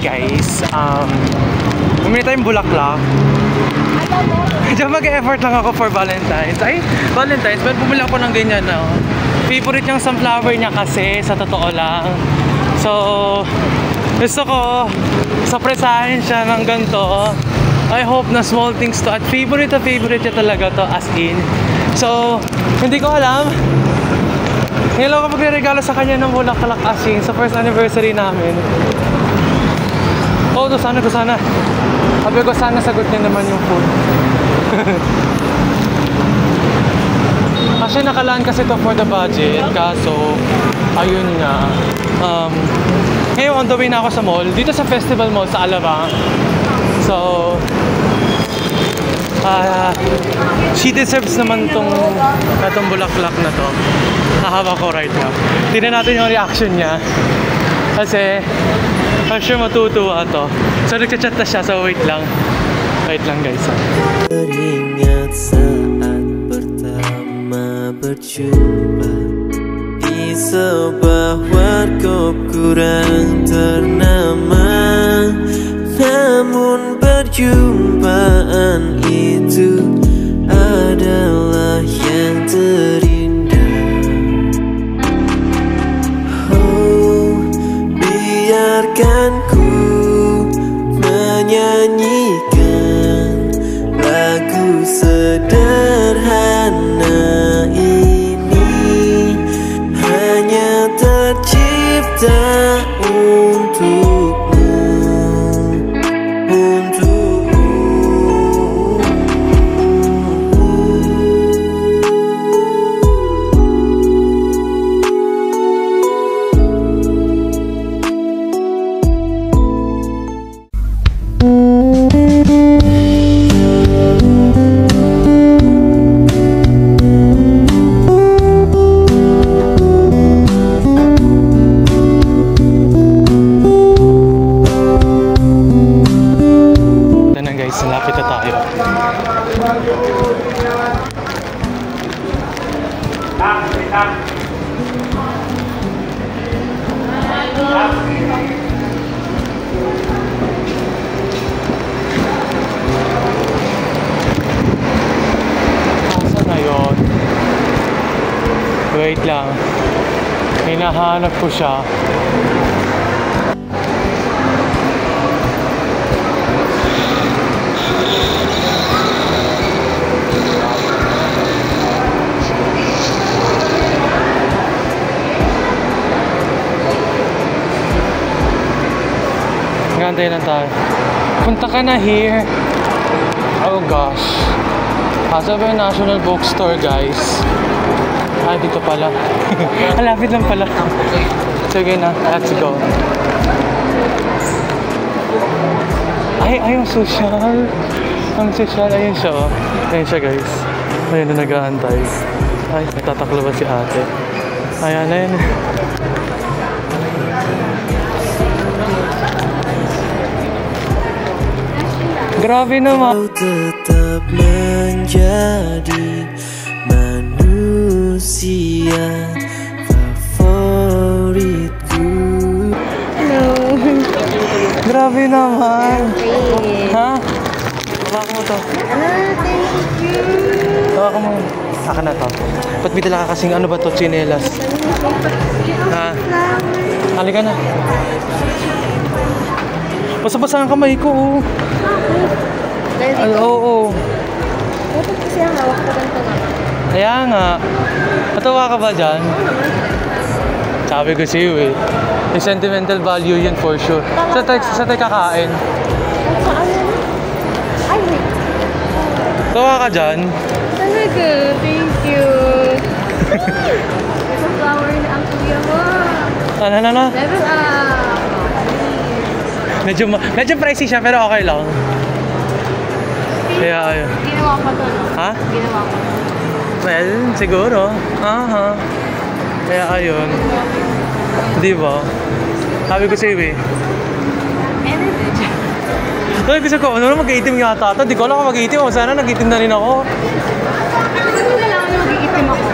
guys, bumili tayong bulaklak. Medyo mag-effort lang ako for Valentine's. Ay, Valentine's, but bumili ako ng ganyan na. Favorite yung sunflower niya kasi, sa totoo lang. So, gusto ko, surpresahin siya ng ganito. I hope na small things to. At favorite niya talaga to, as in. So, hindi ko alam. Ngayon ako magre-regalo sa kanya ng bulaklak as in, sa first anniversary namin. Oh, sana. Sabi ko sana sagot niya naman yung food. Kasi nakalaan kasi to for the budget. Kaso, ayun nga. Ngayon on the way na ako sa mall. Dito sa Festival Mall sa Alabang. So, she deserves naman tong bulaklak na to. Nahawak ko right now. Tingnan natin yung reaction niya. Kasi, I'm sure matutuwa to. So, nagchat-chat na siya. So, wait lang. Wait lang, guys. Teringat saat pertama berjumpa di sebuah warkop kurang ternama. Namun perjumpaan itu adalah yang terindah. Oh, biarkan ku menyanyikan lagu sederhana ini, hanya tercipta untukmu. Malapit na tayo. Saan na yun? Wait lang. Hinahanap ko siya. Gantay lang tayo. Punta ka na here. Oh gosh. Asa ba yung National Bookstore, guys? Ah, dito pala. Malapit lang pala. Sige na, let's go. Ay, yung social. Ang social, ayun siya, oh. Ayun siya, guys. Ayun na nag-aantay. Ay, nagtataklo ba si ate? Ayan, ayun. Grabe naman. Kau tetap menjadi manusia favoritku. Hello. Grabe naman. Ha? Hawak mo to. Thank you. Hawak mo. Saka na to. Ba't may dala ka kasing ano ba to? Chinelas. Ha? Halika na. Basa-basa ang kamay ko, oh. Oo. Dapat kasi ang hawak ko ganito nga. Kaya nga. Matawa ka ba dyan? Sabi ko sa'yo eh. May sentimental value yun for sure. Sa tayo kakain. Saan yun? Ay, wait. Tawa ka dyan? Talaga, thank you. Ito flower na ang kuya mo. Ano? Level up. Medyo pricey siya pero okay lang. Kaya ayun. Ginawa ko to, no? Ha? Ginawa ko. Well, siguro. Aha. Kaya ayun. Di ba? Sabi ko sa'yo eh. Kaya gusto ko, ano na mag-iitim yata ito? Di ko alam kung mag-iitim. Sana nag-iitim na rin ako. Gusto ko lang na mag-iitim ako.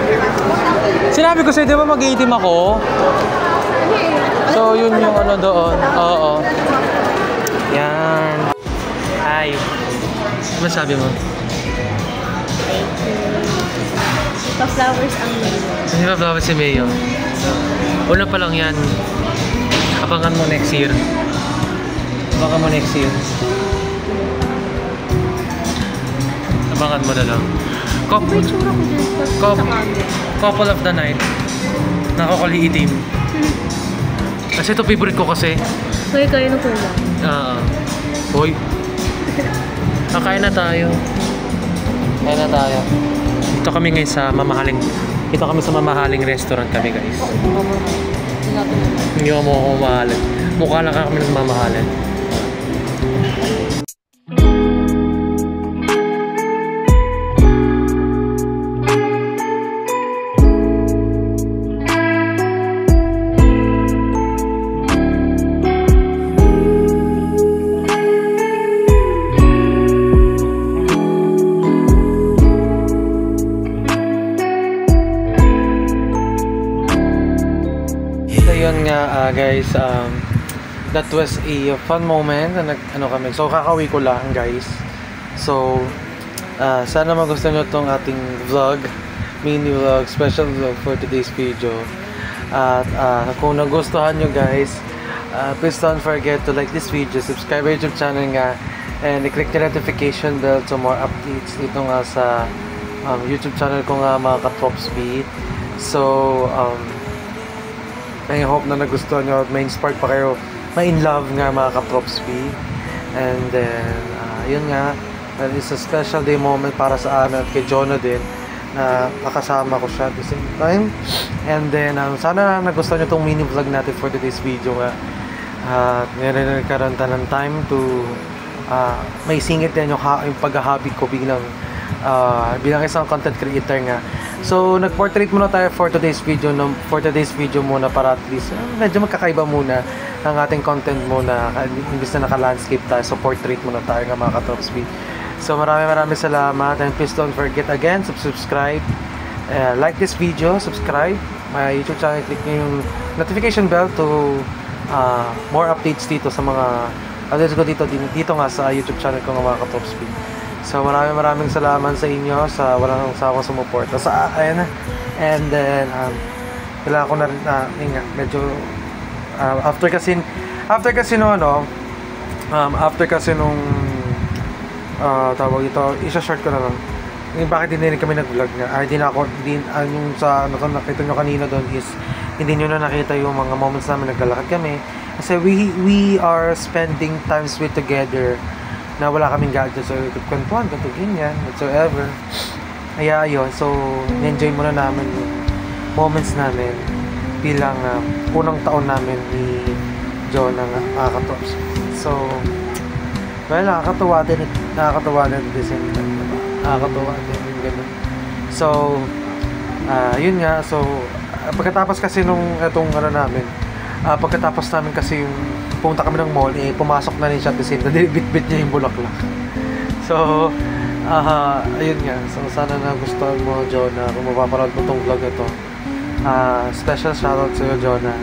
Sinabi ko sa'yo, di ba mag-iitim ako? So, yun yung ano doon. Oo. Hi. Ano sabi mo? Pa-flowers ang mayo. Hindi ba flowers si Mayo? Una pa lang yan. Abangan mo next year. Abangan mo next year. Abangan mo na lang. Iba yung tsura ko dyan sa camera. Couple of the night. Nakakuli itim. Kasi ito favorite ko kasi. Kaya ng kulang. Hoy. Kakain na tayo. Kain na tayo. Dito kami ngayon sa mamahaling. Dito kami sa mamahaling restaurant kami, guys. Hindi mo ako mamahalin. Mukha lang kami nagmamahalin. Yun nga guys, that was a fun moment na ano kami. So kakauwi ko lang guys. So sana magustuhan nyo itong ating vlog, mini vlog, special vlog for today's video. At kung nagustuhan nyo guys, please don't forget to like this video, subscribe to YouTube channel nga, and i-click the notification bell to more updates dito nga sa YouTube channel ko nga mga ka-Tropsby. So I hope na nagustuhan nyo at ma-inspired pa kayo, ma-in love nga mga ka-Tropsby. And then, yun nga, that is a special day moment para sa amin at kay Jonah din, na nakasama ko siya at the same time. And then, sana nagustuhan nyo itong mini vlog natin for today's video nga. At nagkaroon tayo ng time to may singit din yung pag-hobby ko bilang isang content creator nga. So, nag-portrait muna tayo for today's video, muna para at least medyo magkakaiba muna ang ating content muna. Imbis na naka-landscape tayo, so portrait muna tayo nga mga ka-Tropsby. So, maraming salamat, and please don't forget again, subscribe, like this video, subscribe my YouTube channel, click nyo yung notification bell to more updates dito sa mga updates ko dito nga sa YouTube channel ko nga mga ka-Tropsby. So maraming salamat sa inyo sa walang sawang sumuporta sa akin. And then kailangan ko na rin medyo after kasi nung tawag ito, isa-short ko na lang bakit hindi kami nag-vlog nga. Yung sa nakita nyo kanina doon is hindi nyo na nakita yung mga moments namin naglalakad kami kasi we are spending times together na wala kaming gadgets, so kwentuhan, ganyan, whatsoever. Kaya yun, so enjoy muna namin yung moments namin bilang unang taon namin ni Jonah nga ka-Tops. So well, nakakatuwa din at the same time, diba? Nakakatuwa din yung ganun. So yun nga, so pagkatapos kasi nung itong namin, pagkatapos namin kasi yung pumunta kami ng mall, pumasok na rin siya at the same time, bit niya yung bulaklak. So ayun nga, so sana nagustuhan mo Jonah kung mapapanood mo itong vlog ito. Special shoutout sa iyo Jonah.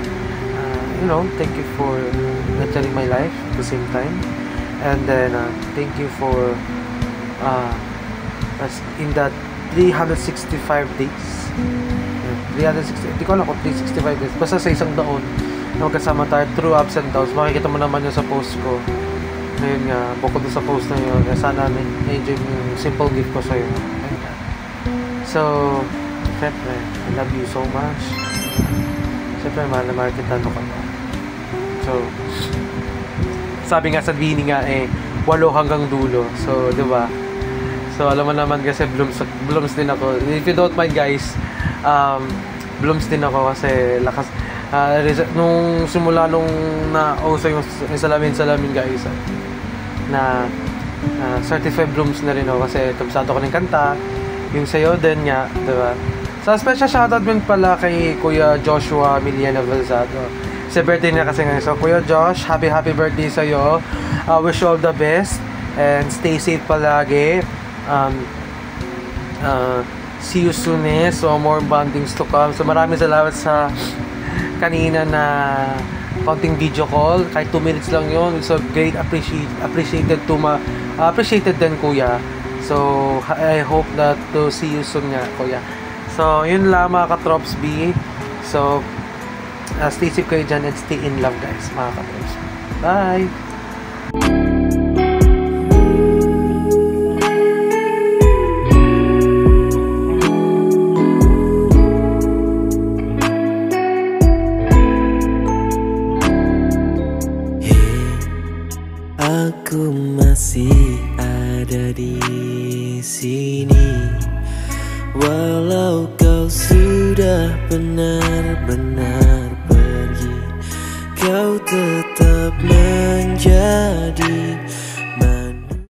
Thank you for nurturing my life at the same time, and then thank you for in that 365 days, 360, hindi ko alam kung 365 days, basta sa isang taon na magkasama tayo through ups and downs. Makikita mo naman yun sa post ko. Ayun nga, bukod sa post na yun, sana na-enjoy mo yung simple gift ko sa'yo. So syempre, I love you so much. Syempre, mahal na mahal kita, no ka ba? So sabi nga sa bini nga 8 hanggang dulo. So diba, so alam mo naman kasi blooms din ako. If you don't mind guys, blooms din ako kasi lakas nung simula nung nauso yung salamin guys, na certified blooms na rin ako kasi kabisado ko ng kanta yung sayo din nga, diba? So special shoutout din pala kay Kuya Joshua Miliana Valzado, sa birthday niya kasi ngayon. So Kuya Josh, happy birthday sa'yo. Wish you all the best and stay safe palagi. See you soon so more bondings to come. So maraming salamat sa kanina na counting video call, kahit 2 minutes lang yun. So great appreciated to appreciated din, kuya. So, I hope that to see you soon nga, kuya. So, yun lang mga ka-Trops B. So, stay safe kayo dyan and stay in love, guys, mga ka-Trops. Bye! Aku masih ada di sini, walau kau sudah benar-benar